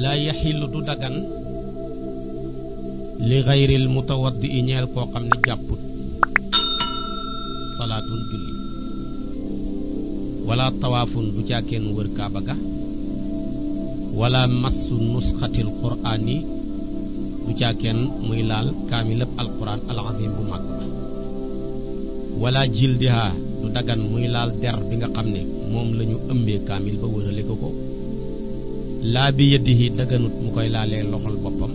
la yaxillu du dagan li gayril mutawaddi ñeel koo xam ne jàpput salaatun julli wala tawaafun du caakeen wër kaaba ga wala massu nusxatil qur'ani du caakeen muy laal kaamilab alquran alazim bu mag wala jildiha du dagan muy laal der bi nga xam ne moom lañu ëmbee kaamil ba wërale ko laa bi yadihi daganut mu koy laalee loxol boppam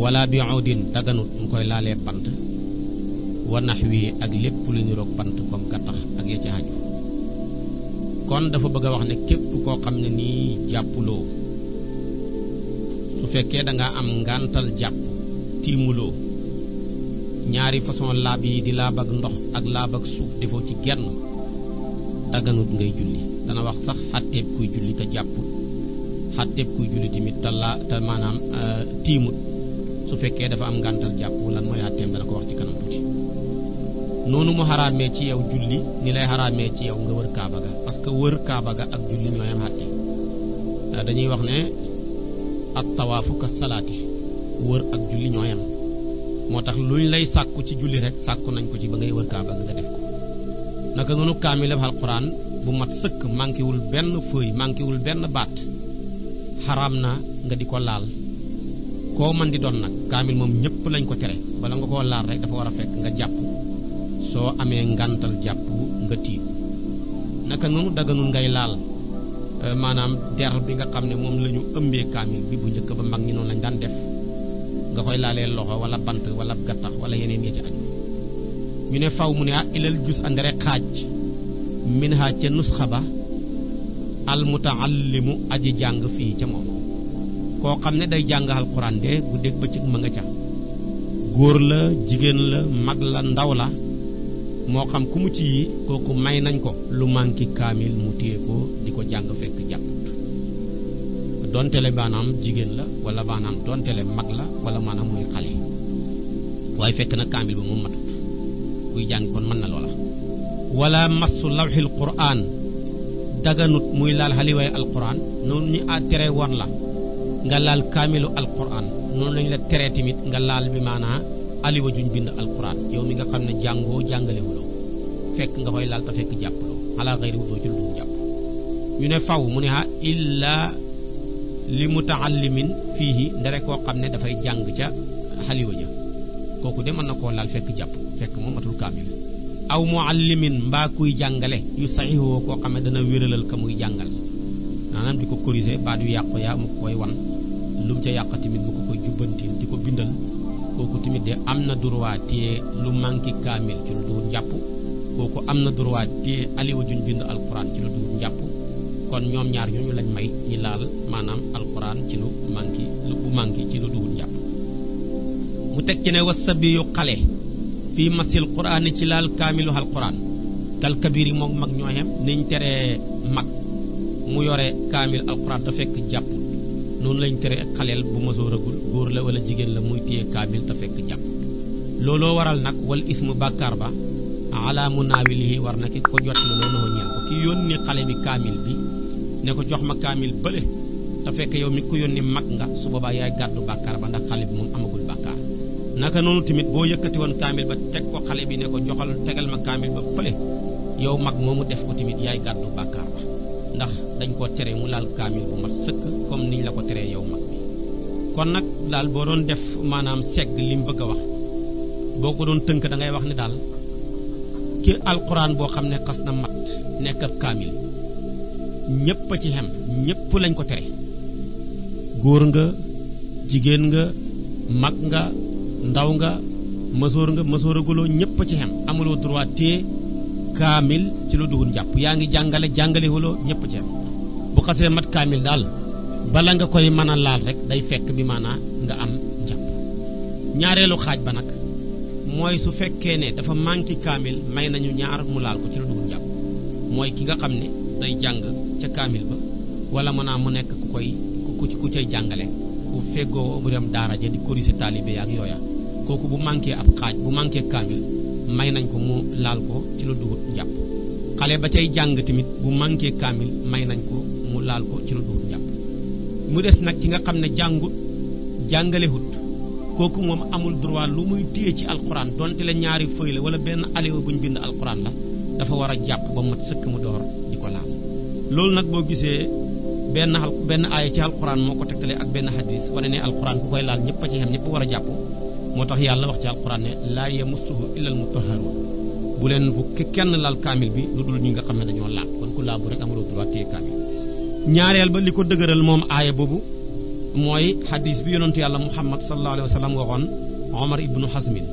wala bi udin daganut mu koy laalee bant wa naxwi ak lépp lu niroog bant comme gattax ak ya ci haju kon dafa bëgg a wax ne képp koo xam ne nii jàppuloo su fekkee da nga am ngantal jàpp tiimuloo ñaari façon laab yi di laab ak ndox ak laab ak suuf defoo ci genn daganut ngay julli dana wax sax xatteeb kuy julli te jàpput xatteeb kuy julli tamit te maanaam tiimut su fekkee dafa am ngantal jàpp lan mooy xatteem dana ko wax ci kanam tuuti noonu mu xaraamee ci yow julli ni lay xaraamee ci yow nga wër kaaba ga parce que wër kaaba ga ak julli ñooy am xatte dañuy wax ne at tawaafu ka salaati wër ak julli ñooy am moo tax luñ lay sàkku ci julli rek sàkku nañ ko ci ba ngay wër kaaba ga nga def ko naka noonu kaamil alquran bu mat sëkk manquéwul benn feuille manquéwul benn baat xaraam na nga di ko laal koo man di doon nag kaamil moom ñëpp lañ ko tere bala nga koo laal rek dafa war a fekk nga jàpp soo amee ngantal jàpp nga tiim naka noonu daganul ngay laal maanaam der bi nga xam ne moom la ñu ëmbee kaamil bi bu njëkk ba mag ñi noonu lañ daan def nga koy laalee loxo wala bant wala gattax wala yeneen yi ci aju ñu ne faw mu ne ilal jus andere xaaj min ha ca nusxa ba al mutaallimu aji jàng fii ca moom koo xam ne day jàng alquran de bu dégg ba ci ma nga ca góor la jigéen la mag la ndaw la moo xam ku mu ci yi kooku may nañ ko lu manki kaamil mu téye ko di ko jàng fekk jàpput donte le maanaam jigéen la wala maanaam donte le mag la wala maanaam muy xale waaye fekk na kaamil ba moom matut kuy jàng kon mën na loola wala massu lawxil qur'an daganut muy laal xaliwaay alquran noonu ñu tere woon la nga laal kaamilu alquran noonu lañu la tere tamit nga laal bi maanaa aliwa juñ bind alquran yow mi nga xam ne jàngoo jàngalewuloo fekk nga koy laal te fekk jàppaloo ala xayri wudoo ci lu dul jàpp ñu ne faw mu ne illa li mutaallimin fiihi ndere koo xam ne dafay jàng ca xaliwa ja kooku de mën na koo laal fekk jàpp fekk moom matul kaamil aw muallimin mbaa kuy jàngale yu saxiixoo koo xam ne dana wéralal ka muy jàngal maanaam di ko corriger baat yu yàqu yaa mu koy wan lu mu ca yàq tamit mu ko koy jubbantil di ko bindal kooku tamit de am na droit téye lu manqué kaamil ci lu dul njàpp kooku am na droit téye aliwa juñ bind alquran ci lu dul njàpp kon ñoom ñaar ñooñu lañ may ñi laal maanaam alquran ci lu manqué ci lu dul njàpp mu teg ci ne wasabi yu xale fii masil quraan ci laal kaamilu alquran kal kabir yi moom mag ñooyam niñ teree mag mu yore kaamil alquran te fekk jàpp noonu lañ tere xaleel bu masooragul góor la wala jigéen la muy téye kaamil te fekk jàpp looloo waral nag wal ismu bàkkaar ba ala munaawilihi war na ki ko jot la loolu ñeel ko ki yónni xale bi kaamil bi ne ko jox ma kaamil bële te fekk yow mi ko yónni mag nga su boobaa yaay gàddu bàkkaar ba ndax xale bi moom amagul bàkkaar naka noonu tamit boo yëkkati woon kaamil ba teg ko xale bi ne ko tegal ma kaamil ba fële yow mag moomu def ko tamit yaay gàddu bàkkaar ba ndax dañ ko tere mu laal kaamil bu mat sëkk comme niñ la ko teree yow mag bi kon nag daal boo doon def maanaam segg li mu bëgg a wax boo ko doon tënk da ngay wax ne daal ki alquran boo xam ne xas na mat nekk ab kaamil ñépp a ci xem ñépp lañ ko tere góor nga jigéen nga mag nga ndaw nga mësooraguloo ñépp a ci xem amuloo droit téye kaamil ci lu duhul njàpp yaa ngi jàngalewuloo ñépp ci xem bu xasee mat kaamil daal bala nga koy mën a laal rek day fekk bi maanaa nga am njàpp ñaareelu xaaj ba nag mooy su fekkee ne dafa manqué kaamil may nañu ñaar mu laal ko ci lu duhul njàpp mooy ki nga xam ne day jàng ca kaamil ba wala mu nekk ku cay jàngale ku feggoo bu dem daara ja di corriger taalibe ak yooya kooku bu manqué ab xaaj bu manqué kaamil may nañ ko mu laal ko ci lu duhul njàpp xale ba cay jàng tamit bu manqué kaamil may nañ ko mu laal ko ci lu duhul njàpp mu des nag ki nga xam ne jàngut jàngalewut kooku moom amul droit lu muy téye ci alquran donte la ñaari feuille la wala benn aliwa bu ñu bind alquran la dafa war a jàpp ba mat sëkk mu door di ko laal loolu nag boo gisee benn aaya ci alquran moo ko tegtalee ak benn hadis wane ne alquran ku koy laal ñëpp a ci xem ñëpp war a jàpp moo tax yàlla wax ci alquran ne laa yamassuhu illal mutahharun bu leen bu kenn laal kaamil bi lu dul ñi nga xam ne dañoo laab kon ku laabu rek amuloo droit téye kaamil ñaareel ba li ko dëgëral moom aaya boobu mooy hadis bi yonentu yàlla muhammad sallallahu alayhi wa sallam waxoon omar ibnu hazmin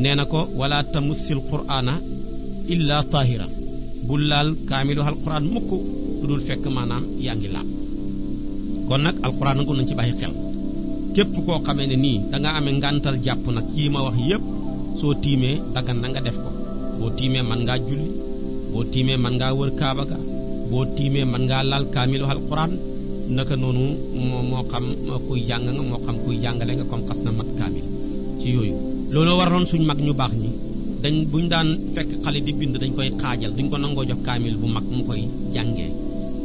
nee na ko wala tamussil qur'ana illa tahiran bul laal kaamilu alquran mukk lu dul fekk maanaam yaa ngi laab kon nag alquran nag nañ ci bàyyi xel képp koo xamee ne nii danga amee ngantal jàpp nag yii ma wax yépp soo tiimee daggan na nga def ko boo tiimee mën ngaa julli boo tiimee mën ngaa wër kaaba ga boo tiimee mën ngaa laal kaamilu alquran naka noonu moo xam kuy jàng nga moo xam kuy jàngale nga comme xas na mat kaamil ci yooyu looloo waraloon suñ mag ñu baax ñi buñ daan fekk xale di bind dañ koy xaajal duñ ko nangoo jox kaamil bu mag mu koy jàngee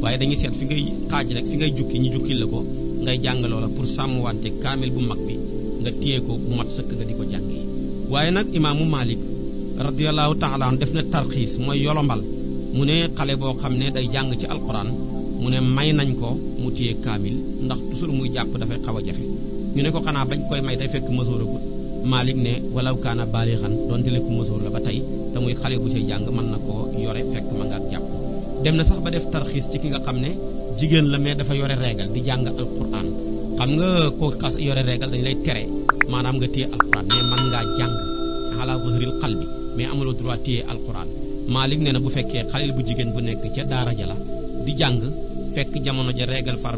waaye dañuy seet fi ngay xaaj rek fi ngay jukki ñu jukkil la ko ngay jàng loola pour sàmmwante kaamil bu mag bi nga téye ko bu mat sëkk nga di ko jàngee waaye nag imaamu Malik radiyallahu taala an def na tarxiis mooy yolombal mu ne xale boo xam ne day jàng ci alquran mu ne may nañ ko mu téye kaamil ndax toujours muy jàpp dafay xaw a jafe ñu ne ko xanaa bañ koy may day fekk mësooragut Malik ne walaw kaana baalixan donte le ku mësoor la ba tey te muy xale bu cay jàng mën na koo yore fekk ma nga ak jàpp dem na sax ba def tarxiis ci ki nga xam ne jigéen la mais dafa yore régal di jàng alquran xam nga koo xas yore régal dañ lay tere maanaam nga téye alquran mais mën ngaa jàng ala zahril qalbi mais amuloo droit téye alquran Malik nee na bu fekkee xale bu jigéen bu nekk ca daara ja la di jàng fekk jamono ja régal far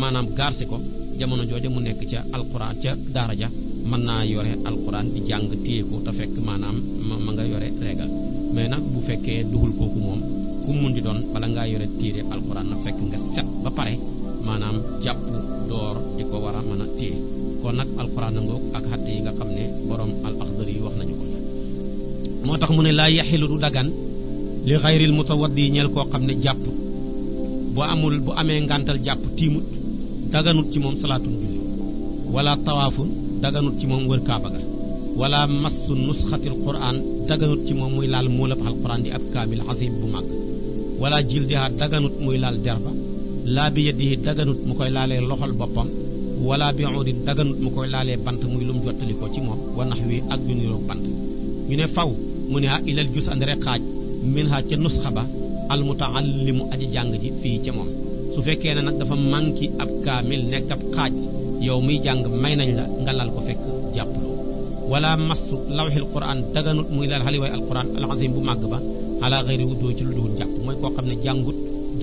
maanaam gaarsi ko jamono jooja mu nekk ca alquran ca daara ja mën naa yore alquran di jàng téye ko te fekk maanaam ma nga yore régal mais nag bu fekkee duhul kooku moom ku mun di doon bala ngaa yore téere alquran na fekk nga set ba pare maanaam jàpp door di ko war a mën a téye kon nag alquran na ngoog ak xatte yi nga xam ne borom al axdari yi wax nañu ko moo tax mu ne laa yaxilu du dagan li xayril mutawaddi ñeel koo xam ne jàpp bu amee ngantal jàpp tiimut daganut ci moom salaatun julli wala tawaafun daganut ci moom wër kaaba ga wala massu nusxatil quran daganut ci moom muy laal muulab alquran di ab kaamil azim bu mag wala jildiha daganut muy laal derba laa bi yadihi daganut mu koy laalee loxol boppam wala bi udin daganut mu koy laalee bant muy lum jottali ko ci moom wa nax wi ak yu niroog bant ñu ne faw mu ne ilal jus andre xaaj min ha ca nusxa ba al mutaallimu aji jàng ji fii ca moom su fekkee ne nag dafa manki ab kaamil nekk ab xaaj yow muy jàng may nañ la nga lal ko fekk jàppuloo wala massu lawxil quran daganut muy laal xaliwaay alquran al azim bu màgg ba ala xëyri wuddoo ci lu dul jàpp mooy koo xam ne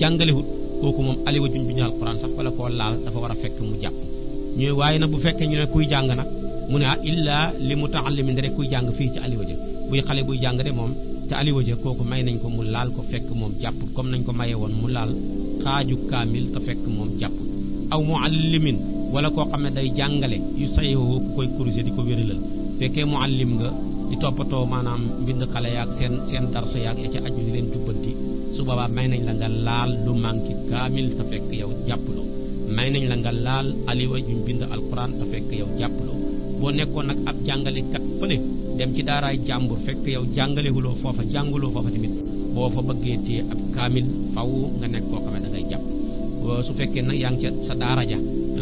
jàngalewut kooku moom aliwa juñ bi ñu alquran sax wala koo laal dafa war a fekk mu jàpp ñooy waaye nag bu fekkee ñu ne kuy jàng nag mu ne illa li mutaallimin rek kuy jàng fii ci aliwa ja buy xale buy jàng de moom te aliwa ja kooku may nañ ko mu laal ko fekk moom jàpput comme nañ ko mayee woon mu laal xaaju kaamil te fekk moom jàpput aw muallimin wala koo xam ne day jàngale yu sayoo ku koy corriger di ko wéralal fekkee muallim nga di toppatoo maanaam mbind xale yaag seen darso yaag ya ca aju di leen jubbanti su boobaa may nañ la nga laal lu manqué kaamil te fekk yow jàppuloo may nañ la nga laal aliwa juñ bind alquran te fekk yow jàppuloo boo nekkoon nag ab jàngalekat fële dem ci daaraay jàmbur fekk yow jàngalewuloo foofa jànguloo foofa tamit boo fa bëggee téye ab kaamil faw nga nekk koo xam ne da ngay jàpp su fekkee nag yaa ngi ca sa daara ja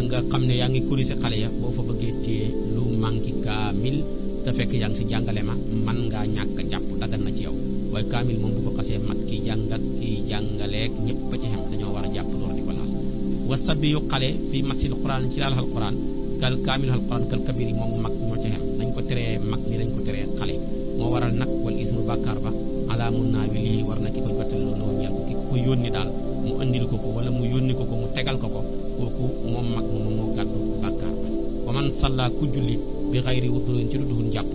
nga xam ne yaa ngi corriger xale ya boo fa bëggee téye lu manqué kaamil te fekk yaa ngi si jàngale ma man ngaa ñàkk jàpp dagan na ci yow waaye kaamil moom bu ko xasee mat kiy jàng ak kiy jàngaleek ñëpp a ci xem dañoo war a jàpp door di ko laal wasabi yu xale fii masil quran ci laal al quran kal kaamil al quran kal kabir yi moom mag ñoo ci xem dañ ko teree mag ni dañ ko teree xale moo waral nag wal ismu bàkkaar ba ala mun naa wi lii war na ki koy battaloo noonu ñel ki ko yónni daal mu andil ko ko wala mu yónni ko ko mu tegal ko ko kooku moom mag moom moo gàddu bàkkaar ba wa man salla ku julli bi xayri wudurin ci lu dul jàpp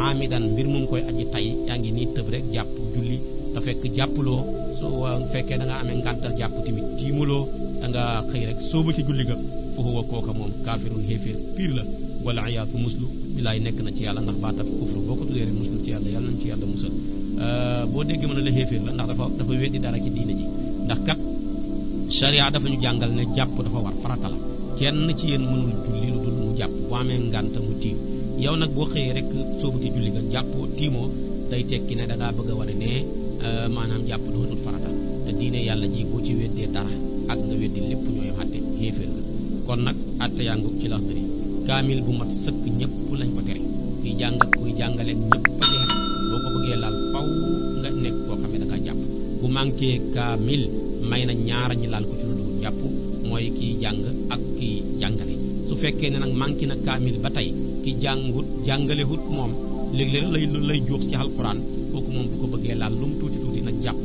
amidan mbir mu ngi koy aji tay yaa ngi nii tëb rek jàpp julli te fekk jàppuloo su fekkee da nga amee ngàntal jàpp tamit tiimuloo da nga xëy rek soobu ci julli ga foofu wa kooka moom kaafirun xéeféer piir la wala ayaatu muslu bilaay nekk na ci yàlla ndax baatab kufru boo ko tuddee rek muslu ci yàlla yàlla nañu ci yàlla musal boo déggee mën a la xéeféer la ndax dafa weddi dara ci diine ji ndax kat sharia dafa ñu jàngal ne jàpp dafa war farata la kenn ci yéen mënul julli lu dul mu jàpp bu amee ngànt mu tiim yow nag boo xëyee rek soobu ci julli nga jàppoo tiimoo day tekki ne da ngaa bëgg a wane ne maanaam jàpp dootul farata te diine yàlla ji boo ci weddee dara ak nga weddi lépp ñooy àtte xéeféer nga kon nag àtte yaa ngi ci Laxdari kaamil bu mat sëkk ñëpp lañ ko tere kuy jàng kuy jàngale ñëpp a jeex boo ko bëggee laal faw nga nekk koo xam ne da ngaa jàpp bu manqué kaamil may na ñaar ñi laal ko ci lu dul jàpp mooy kiy jàng ak kiy jàngale su fekkee ne nag manqué na kaamil ba tey ki jàngut jàngalewut moom léeg-léeg lay juux ci alquran kooku moom bu ko bëggee laal lu mu tuuti tuuti nag jàpp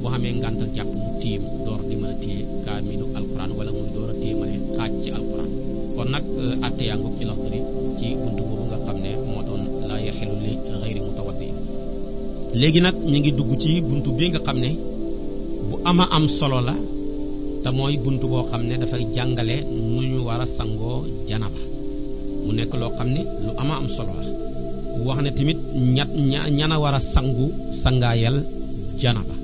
boo xamee ngàntal jàpp mu tiim door di mën a téye kaamilu alquran wala muy door a téye ma ne xaaj ci alquran kon nag atte yaa ngoog ci Laxdari ci buntu boobu nga xam ne moo doon la yaxilu li xayri mutawaddi léegi nag ñu ngi dugg ci buntu bi nga xam ne bu ama am solo la te mooy buntu boo xam ne dafay jàngale nu ñu war a sangoo janaba mu nekk loo xam ne lu ama am solo la wax ne tamit ñana war a sangaayal janaba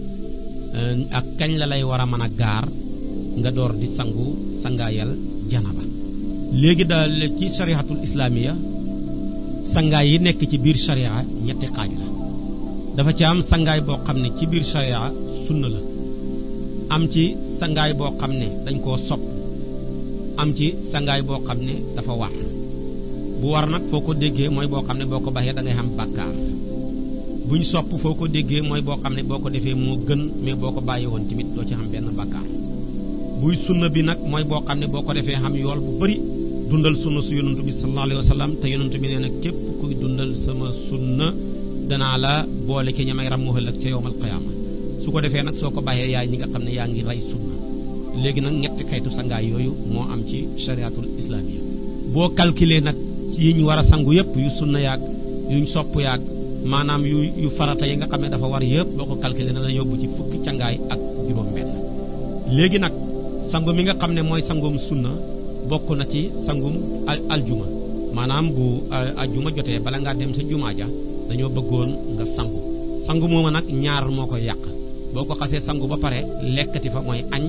ak kañ la lay war a mën a gaar nga door di sangaayal janaba léegi daal ci shariatul islamiya sangaay yi nekk ci biir sharia ñetti xaaj la dafa ci am sangaay boo xam ne ci biir sharia sunna la am ci sangaay boo xam ne dañ koo sopp am ci sangaay boo xam ne dafa war bu war nag foo ko déggee mooy boo xam ne boo ko baxee da ngay xam bàkkaar buñ sopp foo ko déggee mooy boo xam ne boo ko defee moo gën mais boo ko bàyyi woon tamit doo ci xam benn bàkkaar buy sunna bi nag mooy boo xam ne boo ko defee xam yool bu bari dundal sunna su yonantu bi sallallahu alayhi wa sallam te yonantu bi nee na képp kuy dundal sama sunna danaa la boole ci ñamay ram mu ëllëg ca yowmal qiyaama su ko defee nag soo ko bàyyee yaay ñi nga xam ne yaa ngi rey sunna léegi nag ñetti xeetu sangaay yooyu moo am ci shariatul islamiyya boo calculer nag ci yi ñu war a sangu yëpp yu sunna yaag yuñ sopp yaag maanaam yu farata yi nga xam ne dafa war yëpp boo ko calculer na la yóbbu ci fukki cangaay ak juróom-benn léegi nag sangu mi nga xam ne mooy sangum sunna bokk na ci sangum aljuma maanaam bu aljuma jotee bala ngaa dem sa jumaa ja dañoo bëggoon nga sangu mooma nag ñaar moo koy yàq boo ko xasee sangu ba pare lekkati fa mooy añ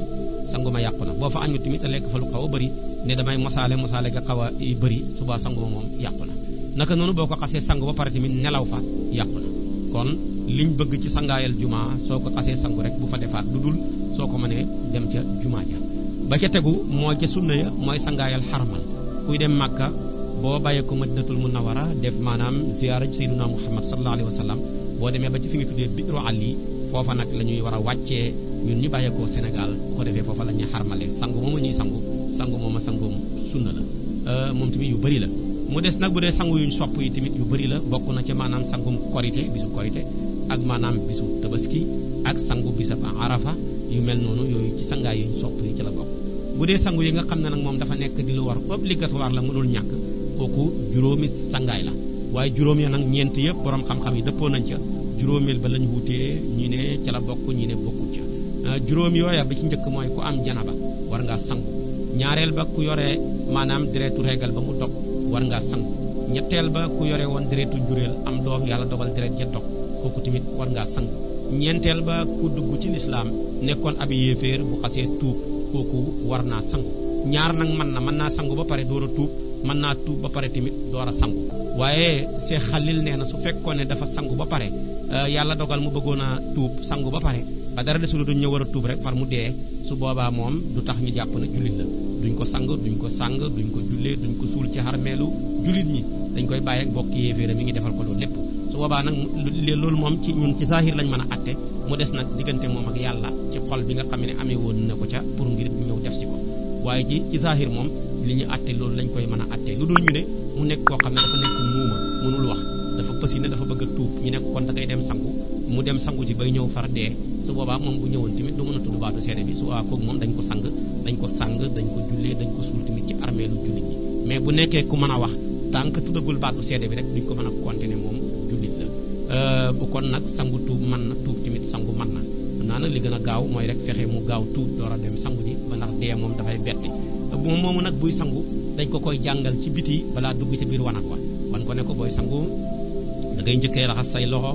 sangu ma yàqu na boo fa añu tamit a lekk fa lu xaw a bëri ne damay mosaale ga xaw a bëri suba sangu ma moom yàqu na naka noonu boo ko xasee sangu ba pare tamit nelaw fa yàqu na kon liñ bëgg ci sangaayal jumaa soo ko xasee sangu rek bu fa defaat lu dul soo ko mënee dem ca jumaa ja ba ca tegu moo ca sunna ya mooy sangaayal xarmal kuy dem màkka boo bàyyee ko madinatul munawara def maanaam ziyaara sayyiduna muhammad sallallahu alayhi wa sallam boo demee ba ci fi nga tuddee biiru ali foofa nag la ñuy war a wàccee ñun ñu bàyyeekoo Sénégal bu ko defee foofa la ñuy xarmale sangu moom ñuy sangu moom sangum sunna la moom tamit yu bëri la mu des nag bu dee sangu yuñ sopp yi tamit yu bëri la bokk na ci maanaam sangum korité bisu korité ak maanaam bisu tabaski ak sangu bisab arafa yu mel noonu yooyu ci sangaay yuñ sopp yi ci la bokk bu dee sangu yi nga xam ne nag moom dafa nekk di lu war obligatoire la mënul ñàkk kooku juróomi sangaay la waaye juróom ya nag ñeent yëpp borom xam-xam yi dëppoo nañ ca juróomeel ba lañ wutee ñi ne ca la bokk ñi ne bokkul ca juróom yooya ba ci njëkk mooy ku am janaba war ngaa sangu ñaareel ba ku yore maanaam deretu régal ba mu dog war ngaa sangu ñetteel ba ku yore woon deretu njuréel am doom yàlla dogal deret ja dog kooku tamit war ngaa sangu ñeenteel ba ku dugg ci lislaam nekkoon ab yéeféer bu xasee tuub kooku war naa sangu ñaar nag mën naa sangu ba pare door a tuub mën naa tuub ba pare tamit door a sangu waaye Seex Xalil nee na su fekkoon ne dafa sangu ba pare yàlla dogal mu bëggoon a tuub sangu ba pare ba dara desul duñ ñëw war a tuub rek far mu dee su boobaa moom du tax ñu jàpp ne jullit la duñ ko sang duñ ko jullee duñ ko suul ci xarmeelu jullit ñi dañ koy bàyyi ak bokk yéeféera mi ngi defal ko loolu lépp su boobaa nag loolu moom ci ñun ci zahir lañ mën a atte mu des nag diggante moom ak yàlla ci xol bi nga xam ne amee woon na ko ca pour ngir ñëw def si ko waaye ci zahir moom li ñu atte loolu lañ koy mën a atte lu dul ñu ne mu nekk koo xam ne dafa nekk muuma mënul wax dafa pësi ne dafa bëgg a tuub ñu nekk kon da ngay dem sangu mu dem sangu ci bay ñëw far dee su boobaa moom bu ñëwoon tamit du mën a tudd baatu seede bi su boobaa kooku moom dañ ko sang dañ ko jullee dañ ko suul tamit ci armeelu jullit ñi mais bu nekkee ku mën a wax tant que tuddagul baatu seede bi rek duñ ko mën a continuer moom jullit la bu kon nag sangu tuub mën na tuub tamit sangu mën na naa nag li gën a gaaw mooy rek fexe mu gaaw tuub door a dem sangu ji ba ndax dee moom dafay betti moom moomu nag buy sangu dañ ko koy jàngal ci biti balaa dugg ci biir wanag wa wan ko ne ko booy sangu da ngay njëkkee raxas say loxo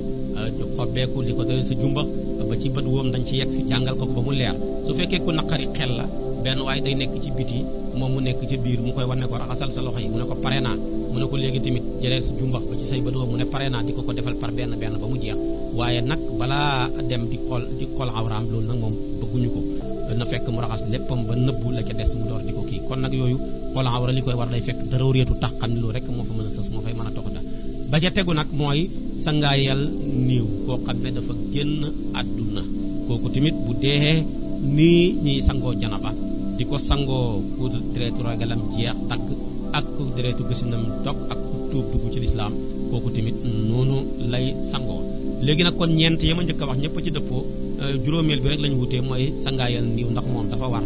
xobbeeku li ko doy sa jumba ba ci bët woom dañ ci yegg si jàngal ko ba mu leer su fekkee ku naqari xel la benn waaye day nekk ci biti moom mu nekk ci biir mu koy wan ne ko raxasal sa loxo yi mu ne ko pare naa mu ne ko léegi tamit jëlee sa jumbax ba ci say bët woom mu ne pare naa di ko defal par benn benn ba mu jeex waaye nag balaa dem di xool awraam loolu nag moom bëgguñu ko na fekk mu raxas léppam ba nëbbu la ca des mu door di ko kii kon nag yooyu xool awra li koy war day fekk dara réetu tax xam ne loolu rek moo fa mën a sës moo fay mën a tox da ba ca tegu nag mooy sangaayal niiw koo xam ne dafa génn àdduna kooku tamit bu dee nii ñiy sangoo janaba di ko sangoo ku deretu ragalam jeex takk ak ku deretu gësinam dog ak ku tuub dugg ci lislaam kooku tamit noonu lay sangoo léegi nag kon ñeent ya ma njëkk a wax ñëpp ci dëppoo juróomeel bi rek lañu wutee mooy sangaayal niiw ndax moom dafa war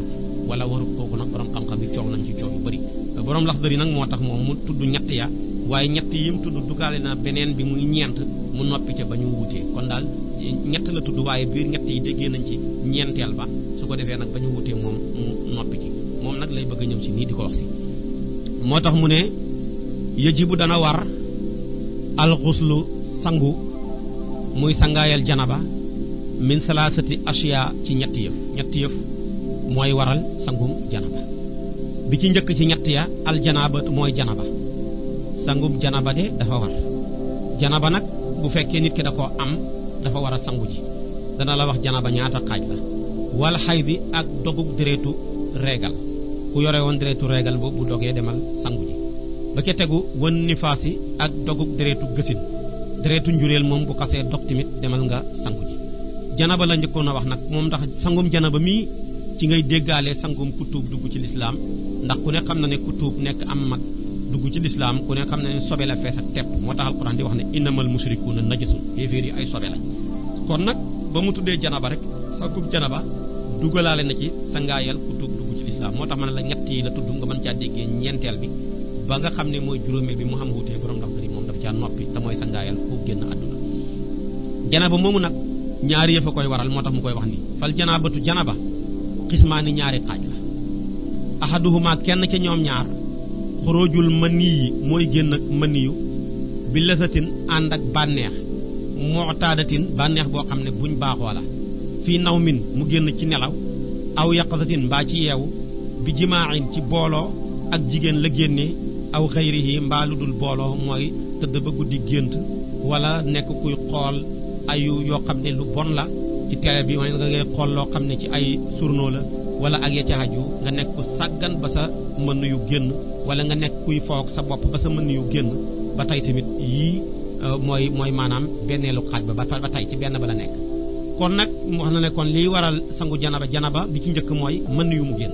wala waru kooku nag borom xam-xam yi coow nañ ci coow yu bëri borom Laxdari nag moo tax moom mu tudd ñett ya waaye ñett yi mu tudd dugaale na beneen bi muy ñeent mu noppi ca ba ñu wutee kon daal ñett la tudd waaye biir ñett yi déggee nañ ci ñeenteel ba su ko defee nag ba ñu wutee moom mu noppi ci moom nag lay bëgg a ñëw si nii di ko wax si moo tax mu ne yajibu dana war alxuslu sangu muy sangaayal janaba min salaasati ashiya ci ñetti yëf mooy waral sangum janaba bi ci njëkk ci ñett ya aljanaba mooy janaba sangum janaba de dafa war janaba nag bu fekkee nit ki da koo am dafa war a sangu ji dana la wax janaba ñaata xaaj la wal xaydi ak dogub deretu reegal ku yore woon deretu reegal boobu bu dogee demal sangu ji ba ca tegu wan nifaasi ak dogub deretu gësin deretu njureel moom bu xasee dog tamit demal nga sangu ji janaba la njëkkoon a wax nag moom ndax sangum janaba mii ci ngay déggaale sangum ku tuub dugg ci lislaam ndax ku ne xam na ne ku tuub nekk am mag dugg ci lislaam ku ne xam na ne sobe la fees ak tepp moo tax alquran di wax ne innamal mushrikuuna najasun yéeféer yi ay sobe lañ kon nag ba mu tuddee janaba rek sangum janaba dugalaale na ci sangaayal ku tuub dugg ci lislaam moo tax ma ne la ñett yi la tudd nga mën caa déggee ñeenteel bi ba nga xam ne mooy juróomeel bi mu xam wutee borom ndax bari moom dafa caa noppi te mooy sangaayal ku génn àdduna janaba moomu nag ñaari yëf a koy waral moo tax mu koy wax nii fal janabatu janaba xismaani ñaari xaaj la ahaduhuma kenn ca ñoom ñaar xoroojul maniyi mooy génn ak maniyu bi lasatin ànd ak bànneex mu'tadatin bànneex boo xam ne buñ baaxoo la fii nawmin mu génn ci nelaw aw yaqasatin mbaa ci yeewu bi jimaaxin ci booloo ak jigéen la génnee aw xayrihi mbaa lu dul booloo mooy tëdd ba guddi gént wala nekk kuy xool ayu yoo xam ne lu bon la ci télé bi mooy nga ngay xool loo xam ne ci ay journaux la wala ak ya ca aju nga nekk ku sàggan ba sa mën yu génn wala nga nekk kuy foog sa bopp ba sa mën yu génn ba tey tamit yii mooy maanaam benneelu xaaj ba tey ci benn ba la nekk kon nag wax na ne kon liy waral sangu janaba bi ci njëkk mooy mën yu mu génn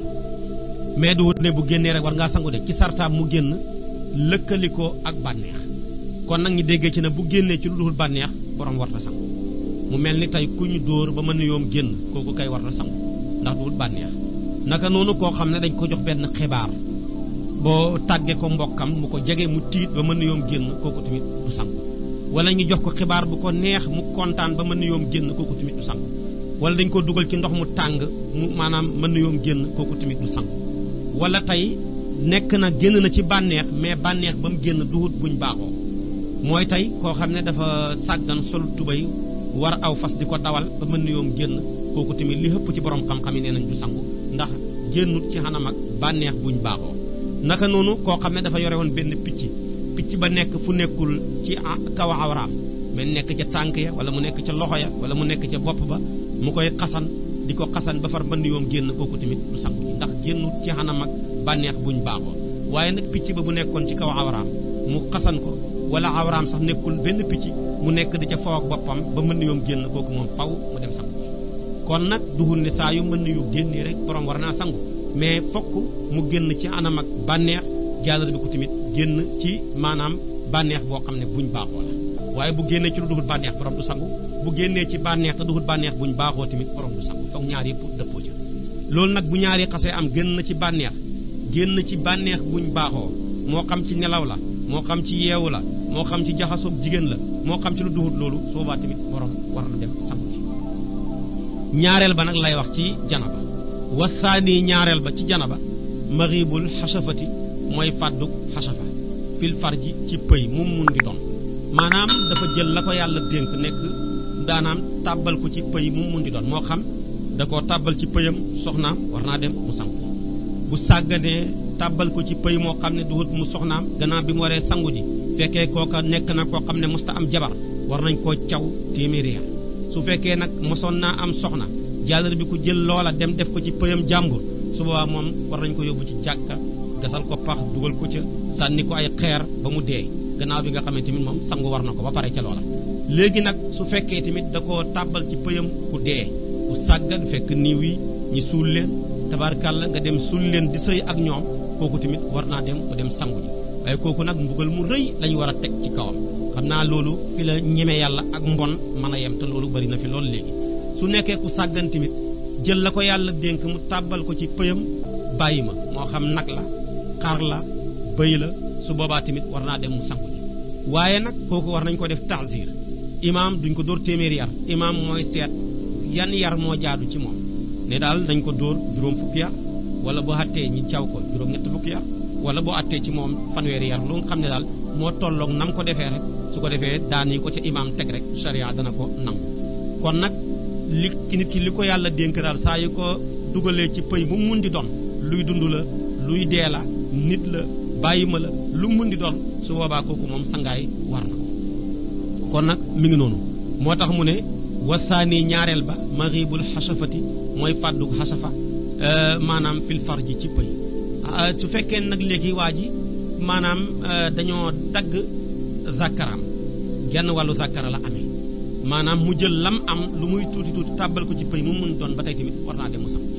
mais du wut ne bu génnee rek war ngaa sangu de ci sartaam mu génn lëkkalikoo ak bànneex kon nag ñu déggee ci ne bu génnee ci lu dul bànneex borom warta sangu mu mel ni tey ku ñu dóor ba mën yoom génn kooku kay warta sangu ndax du wut bànneex naka noonu koo xam ne dañ ko jox benn xibaar boo tàggee ko mbokkam mu ko jege mu tiit ba mën yoom génn kooku tamit du sangu wala ñu jox ko xibaar bu ko neex mu kontaan ba mën yoom génn kooku tamit du sangu wala dañ ko dugal ci ndox mu tàng mu maanaam mën yoom génn kooku tamit du sangu wala tey nekk na génn na ci bànneex mais bànneex ba mu génn du wut buñ baaxoo mooy tey koo xam ne dafa sàggan sol tubéy war aw fas di ko dawal ba mën yoom génn kooku tamit li ëpp ci borom xam-xam yi nee nañ du sangu ndax génnut ci xanam ak bànneex buñ baaxoo naka noonu koo xam ne dafa yore woon benn picc ba nekk fu nekkul ci kaw awraam mais nekk ca tànk ya wala mu nekk ca loxo ya wala mu nekk ca bopp ba mu koy xasan di ko xasan ba far mën yoom génn kooku tamit du sangu ndax génnut ci xanam ak bànneex buñ baaxoo waaye nag picc ba bu nekkoon ci kaw awraam mu xasan ko wala awraam sax nekkul benn picc mu nekk di ca faw ak boppam ba mën yoom génn kooku moom faw mu dem sangu kon nag duhul ne saa yu mën yu génnee rek borom war naa sangu mais fokk mu génn ci anam ak bànneex jàllale bi ko tamit génn ci maanaam bànneex boo xam ne buñ baaxoo la waaye bu génnee ci lu duhul bànneex borom du sangu bu génnee ci bànneex te duhul bànneex buñ baaxoo tamit borom du sangu fokk ñaar yëpp dëppoo ca loolu nag bu ñaari xasee am génn na ci bànneex génn ci bànneex buñ baaxoo moo xam ci nelaw la moo xam ci yeewu la moo xam ci jaxasoog jigéen la moo xam ci lu duhut loolu soobaa tamit borom war na dem sangu ci ñaareel ba nag lay wax ci janaba wasaani ñaareel ba ci janaba maribul xasafati mooy fàdduk xasafa fil farji ci pëy mu mun di doon maanaam dafa jël la ko yàlla dénk nekk daanaam tàbbal ko ci pëy mu mun di doon moo xam da koo tàbbal ci pëyam soxnaam war naa dem mu sangu bu sàgganee tàbbal ko ci pëy moo xam ne duhut mu soxnaam gannaaw bi mu waree sangu ji fekkee kooka nekk na koo xam ne mosta am jabar war nañ koo caw téeméeri yar su fekkee nag mosoon naa am soxna jàllar bi ku jël loola dem def ko ci pëyam jàmbur su boobaa moom war nañ ko yóbbu ci jàkka gasal ko pax dugal ko ca sànni ko ay xeer ba mu dee gannaaw bi nga xamante ni moom sangu war na ko ba pare ca loola léegi nag su fekkee tamit da koo tàbbal ci pëyam ku dee ku sàggan fekk niiw yi ñi suul leen tabarkàlla nga dem suul leen di sëy ak ñoom kooku tamit war naa dem mu dem sangu ji waaye kooku nag mbugal mu rëy lañu war a teg ci kawam xam naa loolu fi la ñeme yàlla ak mbon mën a yem te loolu bari na fi loolu léegi su nekkee ku sàggan tamit jël la ko yàlla dénk mu tàbbal ko ci pëyam bàyyi ma moo xam nag la xar la bëy la su boobaa tamit war naa dem mu sangu ji waaye nag kooku war nañ ko def ta'zir imaam duñ ko dóor téeméeri yar imaam mooy seet yan yar moo jaadu ci moom ne daal dañ ko dóor juróom fukki yar wala boo àttee ñi caw ko juróom ñett fukki yar wala boo àttee ci moom fanweeri yar lu nga xam ne daal moo tolloog nam ko defee rek su ko defee daan yi ko ca imaam teg rek sharia dana ko nangu kon nag li nit ki li ko yàlla dénk daal saa yu ko dugalee ci pëy bu mun di doon luy dund la luy dee la nit la bàyyi ma la lu mun di doon su boobaa kooku moom sangaay war na ko kon nag mi ngi noonu moo tax mu ne wasaani ñaareel ba maribul xasafati mooy fàddu xasafa maanaam fil farji ci pëy su fekkee nag léegi waa ji maanaam dañoo dagg zakaraam genn wàllu zakara la amee maanaam mu jël lam am lu muy tuuti tuuti tàbbal ko ci pëy mu mun doon ba tey tamit war naa dem mu sangu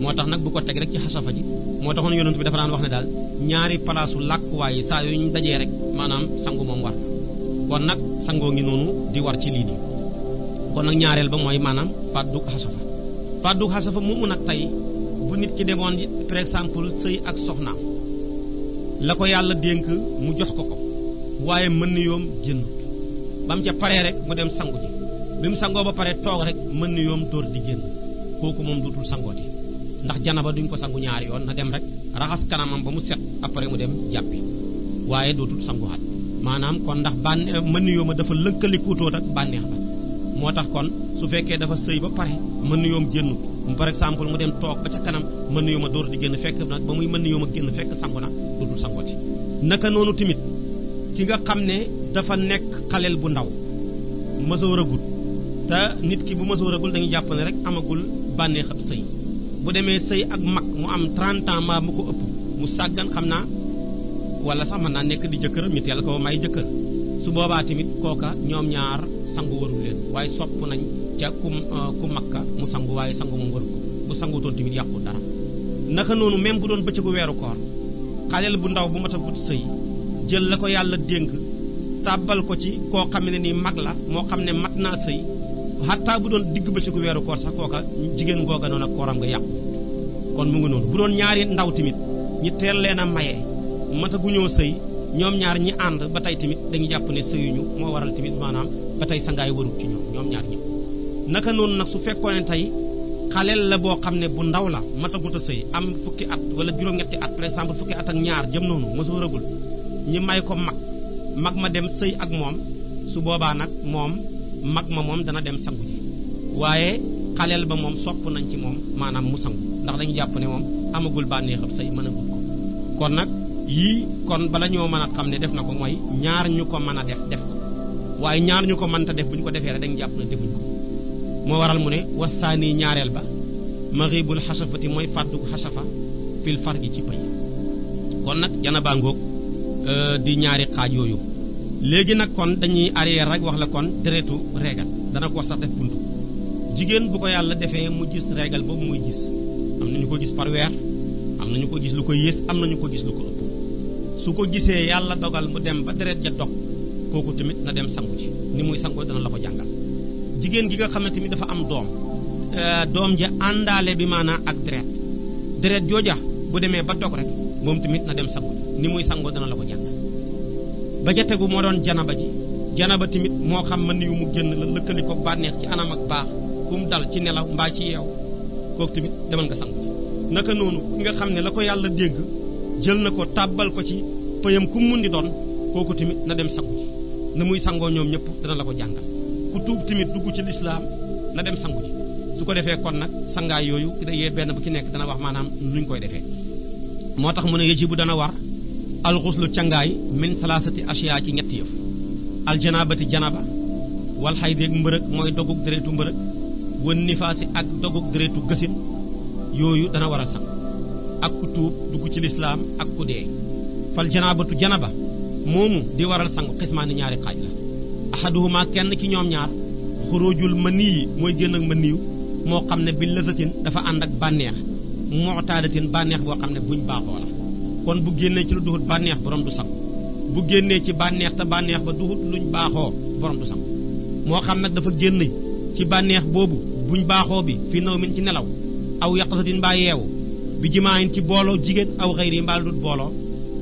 moo tax nag bu ko teg rek ci xasafa ji moo taxoon yonent bi dafa daan wax ne daal ñaari palaasu làkkuwaay yi saa yu ñu dajee rek maanaam sangu moom war na kon nag sangoo ngi noonu di war ci lii nii kon nag ñaareel ba mooy maanaam fàddu xasafa mu nag tey bu nit ki demoon par exemple sëy ak soxnaam la ko yàlla dénk mu jox ko waaye mën na yoom génn ba mu ca paree rek mu dem sangu ji bi mu sangoo ba pare toog rek mën na yoom dóor di génn kooku moom duutul sangooti ndax janaba duñ ko sangu ñaari yoon na dem rek raxas kanamam ba mu set après mu dem jàppi waaye dootul sanguwaat maanaam kon ndax mën na yooma dafa lëkkalikuutoot ak bànneex ba moo tax kon su fekkee dafa sëy ba pare mën na yoom génn par exemple mu dem toog ba ca kanam mën na yooma dóor di génn fekk nag ba muy mën na yooma génn fekk sangu na dootul sangooti naka noonu tamit ki nga xam ne dafa nekk xaleel bu ndaw mësooragul te nit ki bu mësooragul dañuy jàpp ne rek amagul bànneex ab sëy bu demee sëy ak mag mu am 30 ans maa mu ko ëpp mu sàggan xam naa wala sax mën naa nekk di jëkkëram ñu teel ko may jëkkër su boobaa tamit kooka ñoom ñaar sangu warul leen waaye sopp nañ ca ku makka mu sangu waaye sangu moom waru ko bu sangutoon tamit yàqu dara naka noonu même bu doon bëccëgu weeru koor xaleel bu ndaw bu mat a gut sëy jël la ko yàlla dénk tàbbal ko ci koo xam ne ni mag la moo xam ne mat naa sëy xattaa bu doon digg bëccëgu weeru koor sax kooka jigéen googa noonu ak kooram nga yàqu kon mu ngi noonu bu doon ñaari ndaw tamit ñi teel leen a maye mataguñoo sëy ñoom ñaar ñi ànd ba tey tamit dañuy jàpp ne sëyuñu moo waral tamit maanaam ba tey sangaay warul ci ñoom ñaar ñëpp naka noonu nag su fekkoon ne tey xaleel la boo xam ne bu ndaw la matagut a sëy am fukki at wala juróom-ñetti at par exemple fukki at ak ñaar jëm noonu mosoo ragul ñi may ko mag ma dem sëy ak moom su boobaa nag moom mag ma moom dana dem sangu ji waaye xaleel ba moom sopp nañ ci moom maanaam mu sangu ndax dañu jàpp ne moom amagul bànneexam sëy mën a gut ko kon nag yii kon bala ñoo mën a xam ne def na ko mooy ñaar ñu ko mën a def ko waaye ñaar ñu ko mënta def bu ñu ko defee rek dañu jàpp ne defuñ ko moo waral mu ne wasaani ñaareel ba maribul xasafati mooy fàddu xasafa fil farji ci pëy kon nag janaba ngoog di ñaari xaaj yooyu léegi nag kon dañuy arrière rek wax la kon deretu régal dana ko sax def buntu jigéen bu ko yàlla defee mu gis régal boobu muy gis am nañu ko gis par weer am nañu ko gis lu ko yées am nañu ko gis lu ko ëpp su ko gisee yàlla dogal mu dem ba deret ja dog kooku tamit na dem sangu ci ni muy sangoo dana la ko jàngal jigéen gi nga xam ne tamit dafa am doom ja àndaale bi maanaam ak deret jooja bu demee ba dog rek moom tamit na dem sangu ni muy sangoo dana la ko jàngal ba ja tegu moo doon janaba tamit moo xam mën yu mu génn la lëkkali ko bànneex ci anam ak baax kum dal ci nelaw mbaa ci yeew kooku tamit demal nga sangu naka noonu ki nga xam ne la ko yàlla dégg jël na ko tàbbal ko ci pëyam ku mun di doon kooku tamit na dem sangu na muy sangoo ñoom ñëpp dana la ko jàngal ku tuub tamit dugg ci lislaam na dem sangu ji su ko defee kon nag sangaay yooyu yee benn bu ci nekk dana wax maanaam nuñ koy defee moo tax mu ne yajibu dana war alxuslu cangaay min salaasati asiya ci ñetti yëf aljanabati janaba wal xaydeeg mbërëg mooy dogug deretu mbërëg wan nifaasi ak dogug deretu gësin yooyu dana war a sangu ak ku tuub dugg ci lislaam ak ku dee fal janabatu janaba moomu di waral sangu xismaani ñaari xaaj la ahaduhuma kenn ci ñoom ñaar xurujul maniyi mooy génn ak maniyu moo xam ne bi lësatin dafa ànd ak bànneex mu'tadatin bànneex boo xam ne buñ baaxoo la kon bu génnee ci lu duhut bànneex borom du sangu bu génnee ci bànneex te bànneex ba duhut luñ baaxoo borom du sangu moo xam nag dafa génn ci bànneex boobu buñ baaxoo bi fi naw min ci nelaw aw yaqasatin mbaa yeewu bi jimaayin ci booloo jigéen aw xëyri mbaa dut booloo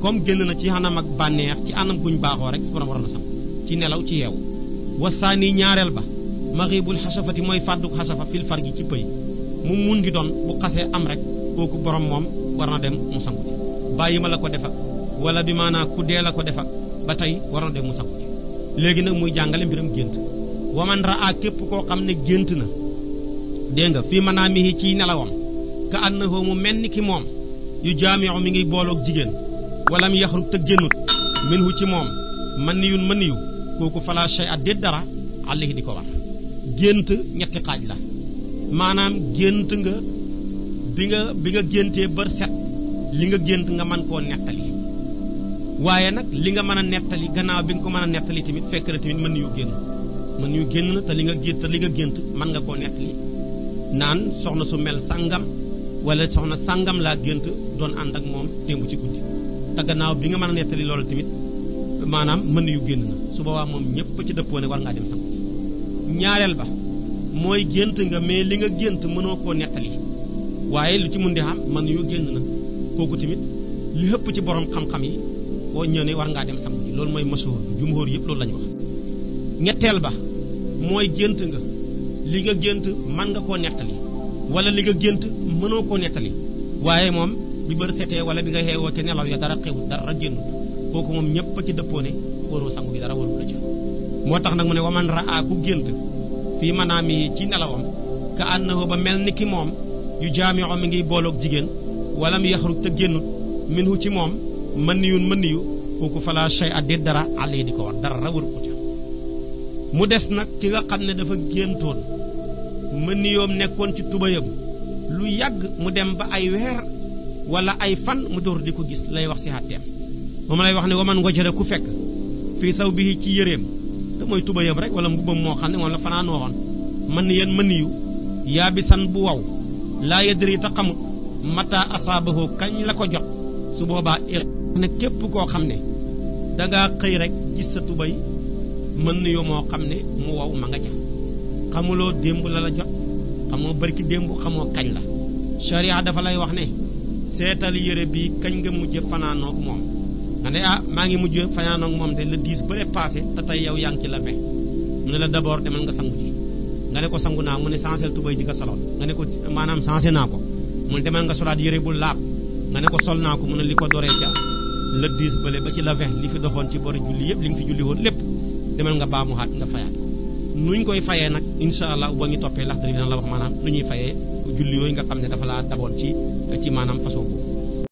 comme génn na ci anam ak bànneex ci anam buñ baaxoo rek borom war na sangu ci nelaw ci yeewu wasaani ñaareel ba maxibul xasafati mooy fàdduk xasafa fil farji ci pëy mu mun di doon bu xasee am rek kooku borom moom war na dem mu sangu ji bàyyi ma la ko defak wala bi maanaa ku dee la ko defak ba tey war na dem mu sangu ji léegi nag muy jàngale mbiram gént waman raa képp koo xam ne gént na dégg nga fii manaamihi ciy nelawam ka annahu mu mel ni ki moom yu jaamiu mi ngi booloog jigéen walam yaxrug te génnut minhu ci moom man niyu kooku fala shay at déet dara àllihi di ko war gént ñetti xaaj la maanaam gént nga bi nga géntee bër set li nga gént nga mën koo nettali waaye nag li nga mën a nettali gannaaw bi nga ko mën a nettali tamit fekk na tamit mën yu génn na te li nga gént mën nga koo nettali naan soxna su mel sàngam wala soxna sàngam laa gént doon ànd ak moom démb ci guddi te gannaaw bi nga mën a nettali loolu tamit maanaam mën yu génn na su boobaa moom ñépp ci dëppoo ne war ngaa dem sangu ñaareel ba mooy gént nga mais li nga gént mënoo koo nettali waaye lu ci mun di xam mën yu génn na kooku tamit li ëpp ci borom xam-xam yi boo ñëw ne war ngaa dem sangu ji loolu mooy mashhur jumhur yëpp loolu la ñu wax ñetteel ba mooy gént nga li nga gént mën nga koo nettali wala li nga gént mënoo koo nettali waaye moom bi bër setee wala bi nga xeewoo ca nelaw ya dara xewut dara génn kooku moom ñëpp ci dëppoo ne waroo sangu bi dara warul la ca moo tax nag mu ne waman raa ku gént fii manaami ci nelawam ka annahu ba mel ni ki moom yu jaami'u mi ngi booloog jigéen wala mu yaxruj te génnut minhu ci moom mën niyu kooku fala shay a déet dara àll di ko war dara waru ko ca mu des nag ki nga xam ne dafa géntoon mën niyoom nekkoon ci tubayam lu yàgg mu dem ba ay weer wala ay fan mu door di ko gis lay wax ci xàtteem moom lay wax ne waman wajada ku fekk fii saw bi ci yëreem te mooy tubayam rek wala mbubam moo xam ne moom la fanaan waxoon mën niyu yaabisan bu waw laa yadri ta xamut mata asaabahu kañ la ko jot su boobaa ne képp koo xam ne dangaa xëy rek gis sa tubay mën niyu moo xam ne mu waw ma nga ca xamuloo démb la la jot xamoo barki démb xamoo kañ la sharia dafa lay wax ne seetal yére bi kañ nga mujj fanaanoog moom nga ne maa ngi mujj fanaanoog moom de le 10 ba passé te tey yow yaa ngi ci la 20 mu ne la d'abord demal nga sangu ji nga ne ko sangu naa mu ne changer tubay ji nga soloon nga ne ko maanaam changer naa ko mu ne demal nga solaat yére bu laab nga ne ko sol naa ko mu ne li ko doree ca le 10 bële ba ci la 20 li fi doxoon ci bori julli yëpp li nga fi julli woon lépp demal nga baamuwaat nga fayaat ko nuñ koy fayee nag insha allah ba ñu toppee laxdari dina la wax maanaam nu ñuy fayee julli yooyu nga xam ne dafa laa daboon ci maanaam façon boobu